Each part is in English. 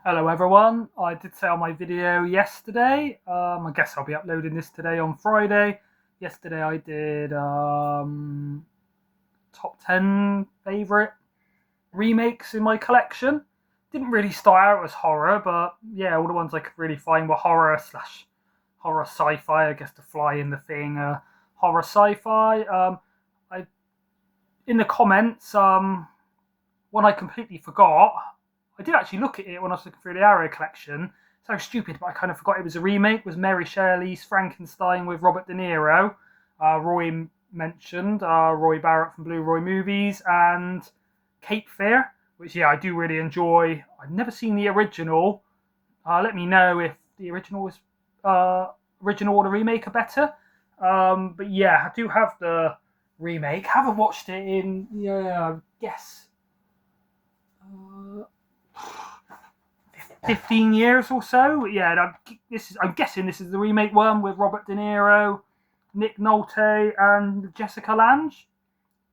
Hello everyone, I did say on my video yesterday, I guess I'll be uploading this today on Friday. Yesterday I did top 10 favourite remakes in my collection. Didn't really start out as horror, but yeah, all the ones I could really find were horror slash horror sci-fi. I guess The Fly in the Thing, horror sci-fi. I In the comments, one I completely forgot. I did actually look at it when I was looking through the Arrow collection. Sounds stupid, but I kind of forgot it was a remake. Was Mary Shelley's Frankenstein with Robert De Niro. Roy mentioned Roy Barrett from Blue Roy Movies and Cape Fear, which yeah I do really enjoy. I've never seen the original. Let me know if the original or the remake are better. But yeah, I do have the remake. Haven't watched it in I guess 15 years or so. Yeah, I'm guessing this is the remake one with Robert De Niro, Nick Nolte, and Jessica Lange.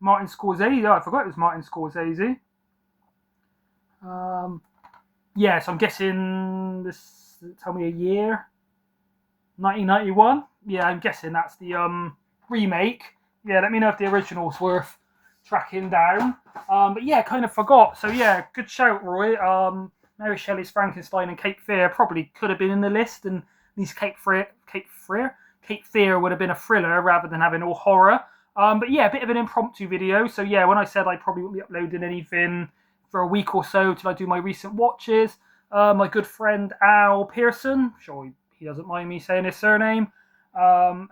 Martin Scorsese. Oh, I forgot it was Martin Scorsese. Yeah, so I'm guessing this. Tell me a year. 1991. Yeah, I'm guessing that's the remake. Yeah, let me know if the original's worth tracking down. But yeah, kind of forgot. So yeah, good shout, Roy. Mary Shelley's Frankenstein and Cape Fear probably could have been in the list, and these Cape Fear would have been a thriller rather than having all horror. But yeah, a bit of an impromptu video. So yeah, when I said I probably wouldn't be uploading anything for a week or so till I do my recent watches, my good friend Al Pearson, sure he doesn't mind me saying his surname,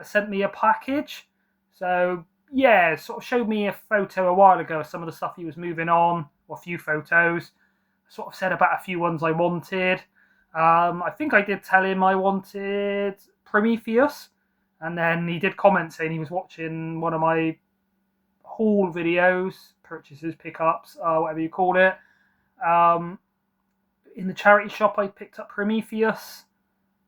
sent me a package. So yeah, sort of showed me a photo a while ago of some of the stuff he was moving on, or a few photos. Sort of said about a few ones I wanted. I think I did tell him I wanted Prometheus, and then he did comment saying he was watching one of my haul videos, purchases, pickups, whatever you call it. In the charity shop, I picked up Prometheus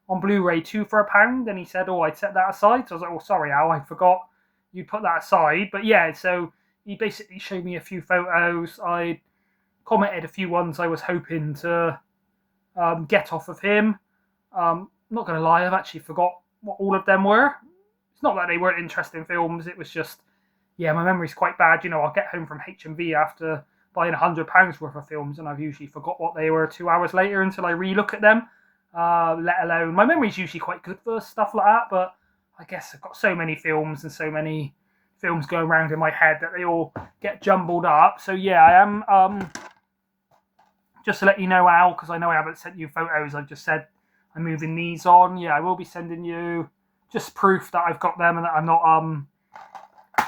on Blu-ray 2 for £1, and he said, "Oh, I'd set that aside." So I was like, "Oh, sorry, Al, I forgot you put that aside." But yeah, so he basically showed me a few photos. I commented a few ones I was hoping to get off of him. Not going to lie, I've actually forgot what all of them were. It's not that they weren't interesting films. It was just, yeah, my memory's quite bad. I'll get home from HMV after buying £100 worth of films, and I've usually forgot what they were 2 hours later until I re-look at them. Let alone, my memory's usually quite good for stuff like that, but I guess I've got so many films and so many films going around in my head that they all get jumbled up. So yeah, I am just to let you know, Al, because I know I haven't sent you photos, I've just said I'm moving these on. Yeah, I will be sending you just proof that I've got them and that I'm not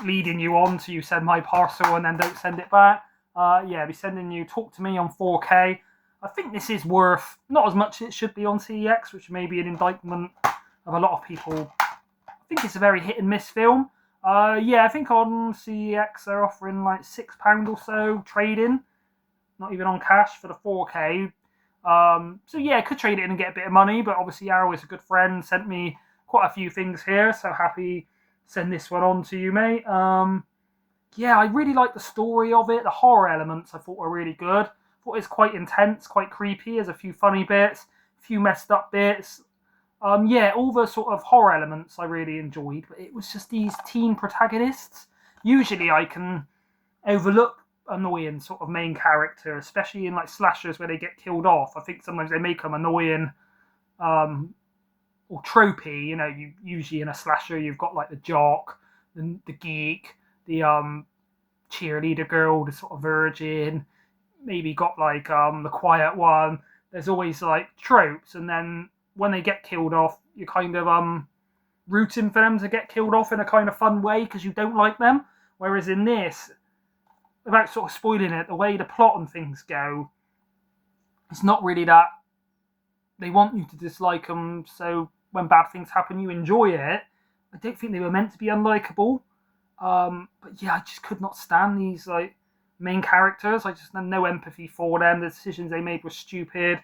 leading you on to you send my parcel and then don't send it back. Yeah, I'll be sending you Talk to Me on 4K. I think this is worth not as much as it should be on CEX, which may be an indictment of a lot of people. I think it's a very hit and miss film. Yeah, I think on CEX they're offering like £6 or so trade-in, not even on cash for the 4K. So yeah, I could trade it in and get a bit of money, but obviously Arrow is a good friend, sent me quite a few things here, so happy to send this one on to you, mate. Yeah, I really like the story of it. The horror elements I thought were really good. I thought it's quite intense, quite creepy. There's a few funny bits, a few messed up bits. Yeah, all the sort of horror elements I really enjoyed, but it was just these teen protagonists. Usually I can overlook annoying sort of main character, especially in like slashers where they get killed off. I think sometimes they make them annoying or tropey. You usually in a slasher you've got like the jock, the geek, the cheerleader girl, the sort of virgin. Maybe got like the quiet one. There's always like tropes, and then when they get killed off, you're kind of rooting for them to get killed off in a kind of fun way because you don't like them. Whereas in this, without sort of spoiling it, the way the plot and things go, it's not really that they want you to dislike them. So when bad things happen, you enjoy it. I don't think they were meant to be unlikable. But yeah, I just could not stand these like main characters. I just had no empathy for them. The decisions they made were stupid.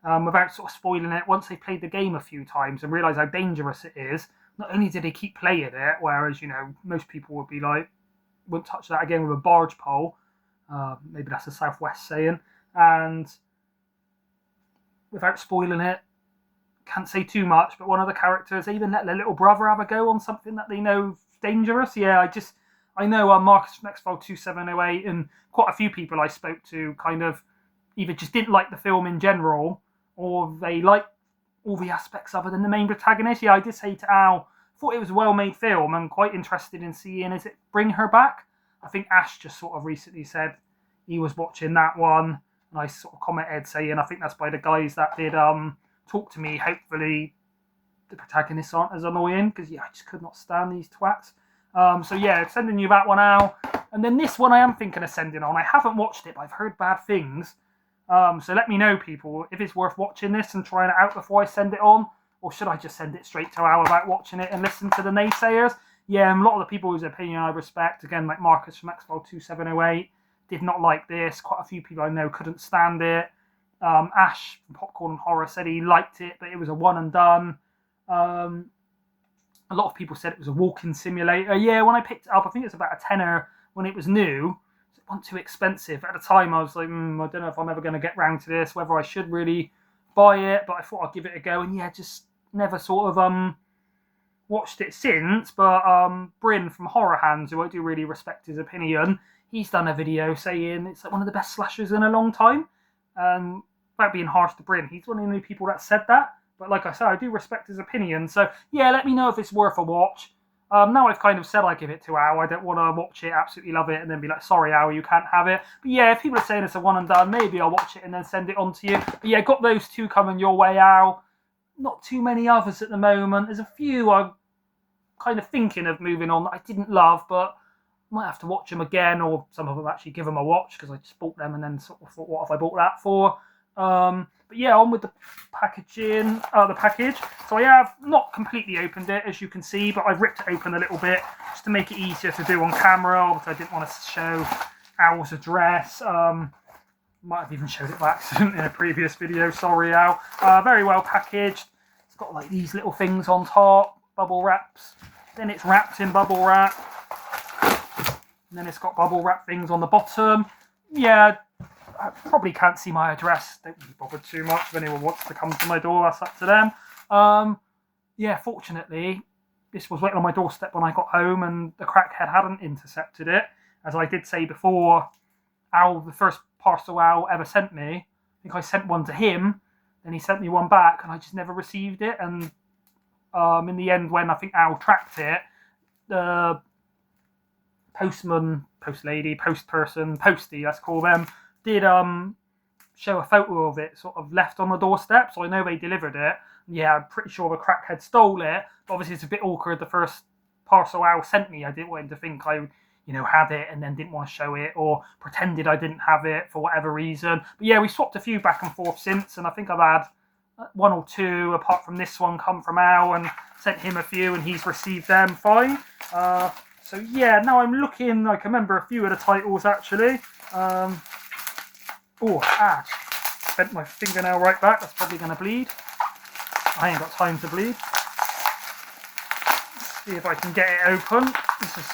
Without sort of spoiling it, once they played the game a few times and realised how dangerous it is, not only did they keep playing it, whereas most people would be like, wouldn't touch that again with a barge pole. Maybe that's a Southwest saying. And without spoiling it, can't say too much, but one of the characters even let their little brother have a go on something that they know is dangerous. Yeah, I know Marcus from X-File 2708 and quite a few people I spoke to kind of either just didn't like the film in general or they like all the aspects other than the main protagonist. Yeah, I did say to Al, thought it was a well-made film and quite interested in seeing is it bring her back. I think Ash just sort of recently said he was watching that one, and I sort of commented saying I think that's by the guys that did Talk to Me. Hopefully the protagonists aren't as annoying because yeah, I just could not stand these twats. So yeah, sending you that one out, and then this one I am thinking of sending on. I haven't watched it, but I've heard bad things. So let me know, people, if it's worth watching this and trying it out before I send it on, or should I just send it straight to Al without watching it and listen to the naysayers? Yeah, a lot of the people whose opinion I respect, again, like Marcus from X-File 2708, did not like this. Quite a few people I know couldn't stand it. Ash from Popcorn and Horror said he liked it, but it was a one and done. A lot of people said it was a walking simulator. Yeah, when I picked it up, I think it was about a tenner when it was new. It wasn't too expensive. At the time, I was like, I don't know if I'm ever going to get round to this, whether I should really buy it, but I thought I'd give it a go. And yeah, just never sort of watched it since. But Bryn from Horror Hands, who I do really respect his opinion, he's done a video saying it's like one of the best slashers in a long time. Without being harsh to Bryn, he's one of the only people that said that. But like I said, I do respect his opinion. So yeah, let me know if it's worth a watch. Now I've kind of said I give it to Al. I don't want to watch it, absolutely love it, and then be like, sorry, Al, you can't have it. But yeah, if people are saying it's a one and done, maybe I'll watch it and then send it on to you. But yeah, got those two coming your way, Al. Not too many others at the moment. There's a few I'm kind of thinking of moving on that I didn't love, but might have to watch them again, or some of them actually give them a watch because I just bought them and then sort of thought, what have I bought that for? But yeah, on with the packaging, the package. So I have not completely opened it, as you can see, but I've ripped it open a little bit just to make it easier to do on camera, because I didn't want to show Al's address. Might have even showed it by accident in a previous video, sorry Al. Very well packaged. It's got like these little things on top, bubble wraps. Then it's wrapped in bubble wrap. And then it's got bubble wrap things on the bottom. Yeah, I probably can't see my address. Don't really bother too much. If anyone wants to come to my door, that's up to them. Yeah, fortunately, this was waiting on my doorstep when I got home, and the crackhead hadn't intercepted it. As I did say before, Al, the first parcel Al ever sent me, I think I sent one to him, then he sent me one back, and I just never received it. And in the end, when I think Al tracked it, the postman, post lady, post person, postie, let's call them, did show a photo of it sort of left on the doorstep, so I know they delivered it. Yeah, I'm pretty sure the crackhead stole it, but obviously it's a bit awkward. The first parcel Al sent me, I didn't want him to think I had it and then didn't want to show it, or pretended I didn't have it for whatever reason. But yeah, we swapped a few back and forth since, and I think I've had one or two, apart from this one, come from Al, and sent him a few, and he's received them fine. So yeah, now I'm looking, I can remember a few of the titles actually. Bent my fingernail right back, that's probably going to bleed. I ain't got time to bleed. Let's see if I can get it open. This is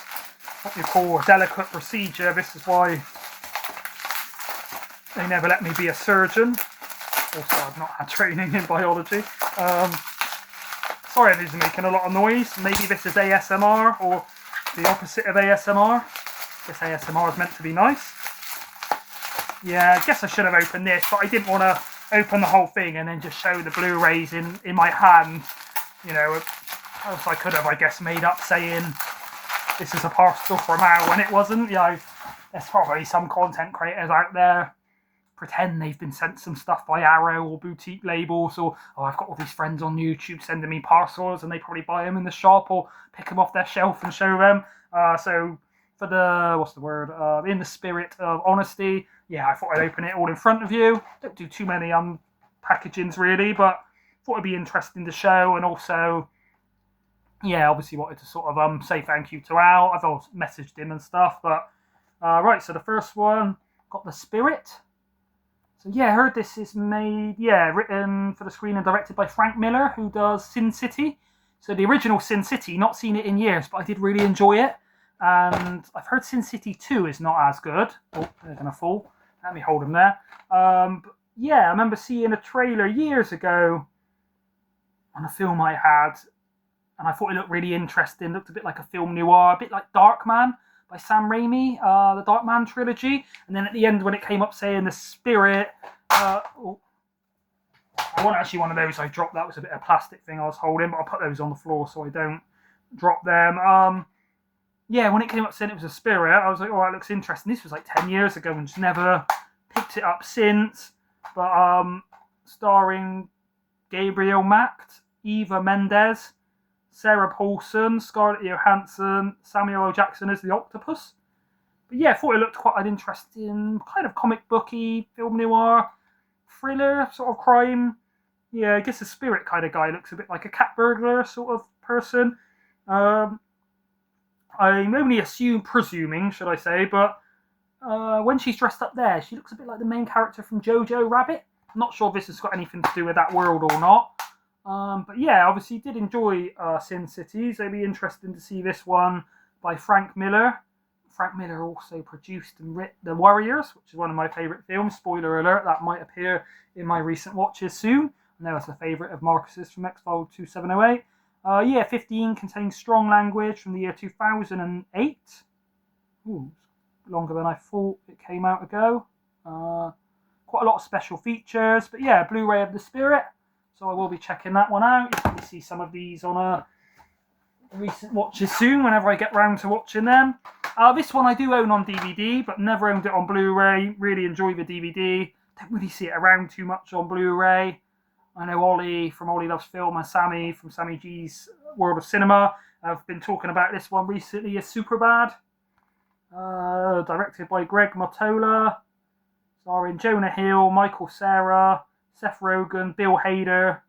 what you call a delicate procedure. This is why they never let me be a surgeon. Also, I've not had training in biology. Sorry if this is making a lot of noise. Maybe this is ASMR, or the opposite of ASMR. This ASMR is meant to be nice. Yeah, I guess I should have opened this, but I didn't want to open the whole thing and then just show the Blu-rays in my hand. Else I could have, I guess, made up saying this is a parcel from Al when it wasn't. There's probably some content creators out there pretend they've been sent some stuff by Arrow or boutique labels, or I've got all these friends on YouTube sending me parcels, and they probably buy them in the shop or pick them off their shelf and show them. So for the, in the spirit of honesty, yeah, I thought I'd open it all in front of you. Don't do too many packagings really, but thought it'd be interesting to show, and also, yeah, obviously wanted to sort of say thank you to Al. I've also messaged him and stuff, but right, so the first one, got The Spirit. So yeah, I heard this is made, written for the screen and directed by Frank Miller, who does Sin City. So the original Sin City, not seen it in years, but I did really enjoy it. And I've heard Sin City 2 is not as good. Oh, they're going to fall. Let me hold them there. yeah, I remember seeing a trailer years ago on a film I had, and I thought it looked really interesting. It looked a bit like a film noir, a bit like Darkman by Sam Raimi, the Darkman trilogy. And then at the end, when it came up saying the spirit, oh, I want actually one of those. I dropped that was a bit of plastic thing I was holding, but I'll put those on the floor so I don't drop them. Yeah, when it came up saying it was a spirit, I was like, oh, that looks interesting. This was like 10 years ago and just never picked it up since. But starring Gabriel Macht, Eva Mendes, Sarah Paulson, Scarlett Johansson, Samuel L. Jackson as the octopus. But yeah, I thought it looked quite an interesting kind of comic booky, film noir, thriller, sort of crime. Yeah, I guess a spirit kind of guy. Looks a bit like a cat burglar sort of person. I'm only presuming, should I say, but when she's dressed up there, she looks a bit like the main character from Jojo Rabbit. I'm not sure if this has got anything to do with that world or not. But yeah, obviously did enjoy Sin City, so it'd be interesting to see this one by Frank Miller. Frank Miller also produced and writ The Warriors, which is one of my favourite films. Spoiler alert, that might appear in my recent watches soon. I know it's a favourite of Marcus's from X-File 2708. Yeah, 15 contains strong language from the year 2008. Ooh, longer than I thought it came out ago. Quite a lot of special features, but yeah, Blu-ray of The Spirit. So I will be checking that one out. You'll probably see some of these on recent watches soon whenever I get round to watching them. This one I do own on DVD, but never owned it on Blu-ray. Really enjoy the DVD. Don't really see it around too much on Blu-ray. I know Ollie from Ollie Loves Film and Sammy from Sammy G's World of Cinema have been talking about this one recently as Superbad. Directed by Greg Mottola. Starring Jonah Hill, Michael Cera, Seth Rogen, Bill Hader.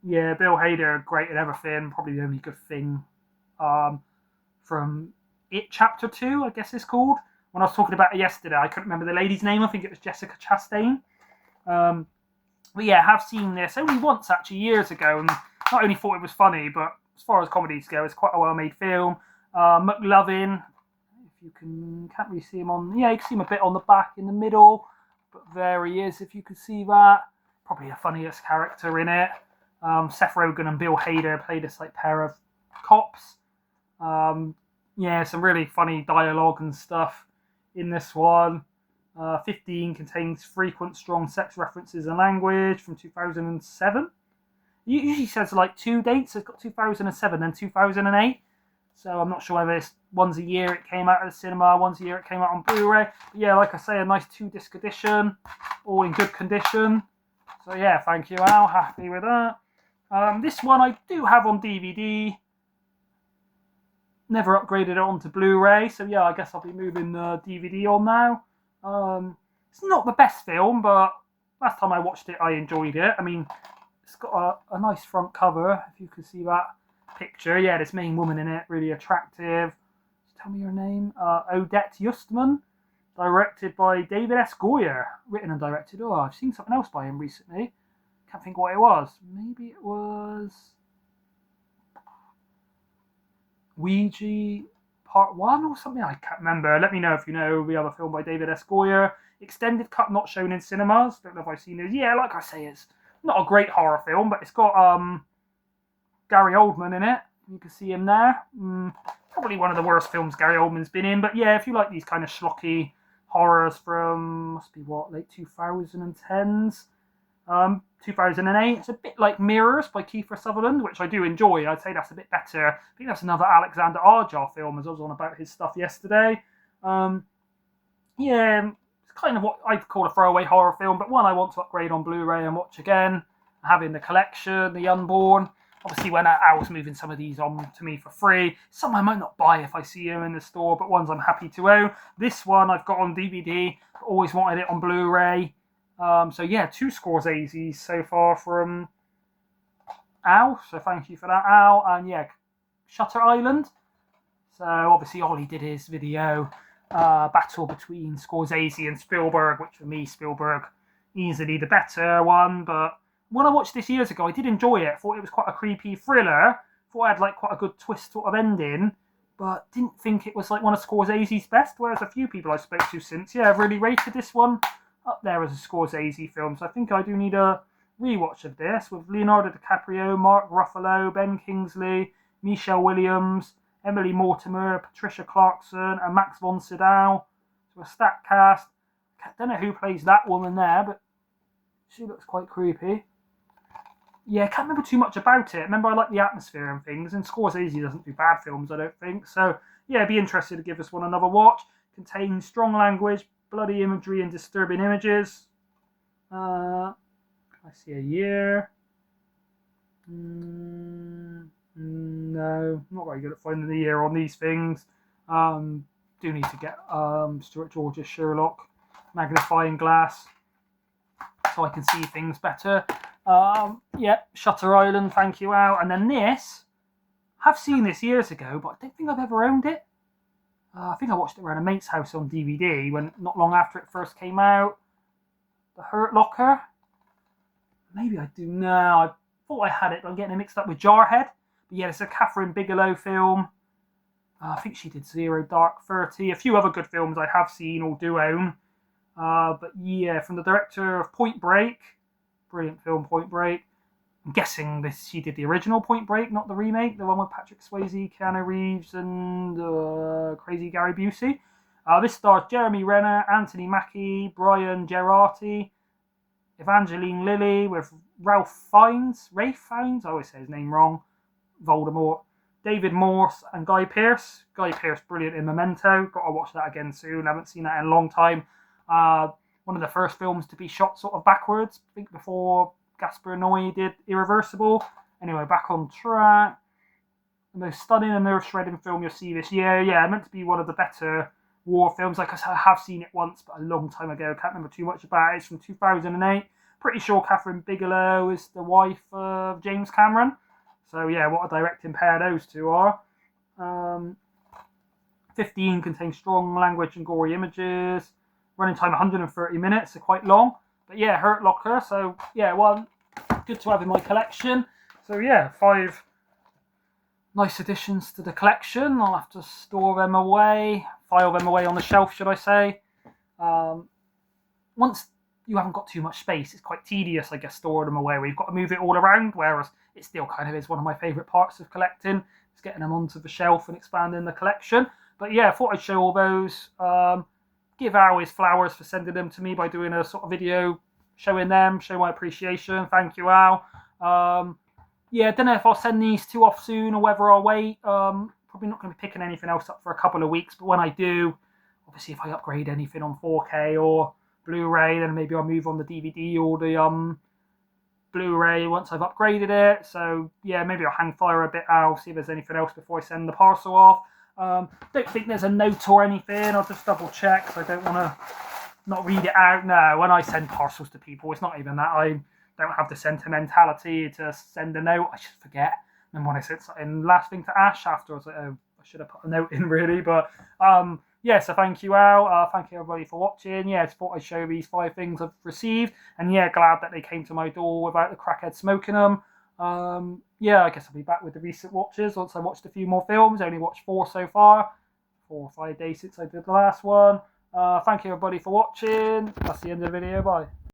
Yeah, Bill Hader, great in everything. Probably the only good thing from It Chapter 2, I guess it's called. When I was talking about it yesterday, I couldn't remember the lady's name. I think it was Jessica Chastain. But yeah, I have seen this only once actually years ago, and not only thought it was funny, but as far as comedies go, it's quite a well-made film. McLovin, if you can't really see him on, yeah, you can see him a bit on the back in the middle, but there he is if you can see that. Probably the funniest character in it. Seth Rogen and Bill Hader play this like pair of cops. Yeah, some really funny dialogue and stuff in this one. 15 contains frequent strong sex references and language from 2007. It usually says like 2 dates. It's got 2007 then 2008. So I'm not sure whether it's one's a year it came out of the cinema, one's a year it came out on Blu-ray. But yeah, like I say, a nice 2-disc edition, all in good condition. So yeah, thank you, Al. Happy with that. This one I do have on DVD. Never upgraded it onto Blu-ray, so yeah, I guess I'll be moving the DVD on now. It's not the best film, but last time I watched it, I enjoyed it. I mean, it's got a nice front cover, if you can see that picture. Yeah, this main woman in it, really attractive. Just tell me her name. Odette Justman, directed by David S. Goyer. Written and directed. Oh, I've seen something else by him recently. Can't think what it was. Maybe it was Ouija Part 1 or something? I can't remember. Let me know if you know the other film by David S. Goyer. Extended cut, not shown in cinemas. Don't know if I've seen it. Yeah, like I say, it's not a great horror film, but it's got Gary Oldman in it. You can see him there. Probably one of the worst films Gary Oldman's been in, but yeah, if you like these kind of schlocky horrors from, must be what, late 2010s? 2008. It's a bit like Mirrors by Kiefer Sutherland, which I do enjoy. I'd say that's a bit better. I think that's another Alexander Arjar film, as I was on about his stuff yesterday. Yeah, it's kind of what I'd call a throwaway horror film, but one I want to upgrade on Blu-ray and watch again. Having the collection, The Unborn. Obviously, when Al's moving some of these on to me for free, some I might not buy if I see them in the store, but ones I'm happy to own. This one I've got on DVD, always wanted it on Blu-ray. So yeah, 2 Scorseses so far from Al, so thank you for that, Al. And yeah, Shutter Island. So obviously Ollie did his video, battle between Scorsese and Spielberg, which for me, Spielberg, easily the better one. But when I watched this years ago, I did enjoy it. Thought it was quite a creepy thriller. Thought it had like quite a good twist sort of ending. But didn't think it was like one of Scorsese's best, whereas a few people I spoke to since, yeah, have really rated this one up there as a Scorsese film. So I think I do need a rewatch of this with Leonardo DiCaprio, Mark Ruffalo, Ben Kingsley, Michelle Williams, Emily Mortimer, Patricia Clarkson, and Max von Sydow. So a stacked cast. I don't know who plays that woman there, but she looks quite creepy. Yeah, I can't remember too much about it. Remember, I like the atmosphere and things, and Scorsese doesn't do bad films, I don't think. So, yeah, be interested to give this one another watch. Contains strong language, bloody imagery, and disturbing images. I see a year. No, I'm not very good at finding the year on these things. Do need to get Stuart George's Sherlock magnifying glass so I can see things better. Yeah, Shutter Island, thank you, Al. And then this, I've seen this years ago, but I don't think I've ever owned it. I think I watched it around a mate's house on DVD when not long after it first came out. The Hurt Locker. Maybe I do now. I thought I had it, but I'm getting it mixed up with Jarhead. But yeah, it's a Catherine Bigelow film. I think she did Zero Dark 30. A few other good films I have seen or do own. But yeah, from the director of Point Break. Brilliant film, Point Break. I'm guessing she did the original Point Break, not the remake. The one with Patrick Swayze, Keanu Reeves, and crazy Gary Busey. This stars Jeremy Renner, Anthony Mackie, Brian Gerardi, Evangeline Lilly with Ralph Fiennes, I always say his name wrong, Voldemort, David Morse, and Guy Pearce. Guy Pearce, brilliant in Memento. Got to watch that again soon. I haven't seen that in a long time. One of the first films to be shot sort of backwards, I think before Gaspar Noé did Irreversible. Anyway, back on track. The most stunning and nerve-shredding film you'll see this year. Yeah, meant to be one of the better war films. Like I said, I have seen it once, but a long time ago. Can't remember too much about it. It's from 2008. Pretty sure Catherine Bigelow is the wife of James Cameron. So yeah, what a directing pair those two are. 15 contains strong language and gory images. Running time 130 minutes, so quite long. But yeah, Hurt Locker. So yeah, one good to have in my collection. So yeah, 5 nice additions to the collection. I'll have to store them away, file them away on the shelf, should I say. Once you haven't got too much space, it's quite tedious, I guess, storing them away where you've got to move it all around, whereas it still kind of is one of my favourite parts of collecting. It's getting them onto the shelf and expanding the collection. But yeah, I thought I'd show all those. Give Al his flowers for sending them to me by doing a sort of video showing them, show my appreciation. Thank you, Al. Yeah, I don't know if I'll send these two off soon or whether I'll wait. Probably not going to be picking anything else up for a couple of weeks, but when I do, obviously if I upgrade anything on 4K or Blu-ray, then maybe I'll move on the DVD or the Blu-ray once I've upgraded it. So yeah, maybe I'll hang fire a bit out, see if there's anything else before I send the parcel off. Don't think there's a note or anything. I'll just double check because I don't want to not read it out. No, when I send parcels to people, it's not even that. I don't have the sentimentality to send a note. I just forget. And when I said something last thing to Ash after, I was like, oh, I should have put a note in really. But yeah, so thank you, Al. Thank you everybody for watching. Yeah, I just thought I'd show these 5 things I've received. And yeah, glad that they came to my door without the crackhead smoking them. Yeah, I guess I'll be back with the recent watches once I watched a few more films. I only watched 4 so far. 4 or 5 days since I did the last one. Thank you everybody for watching. That's the end of the video. Bye.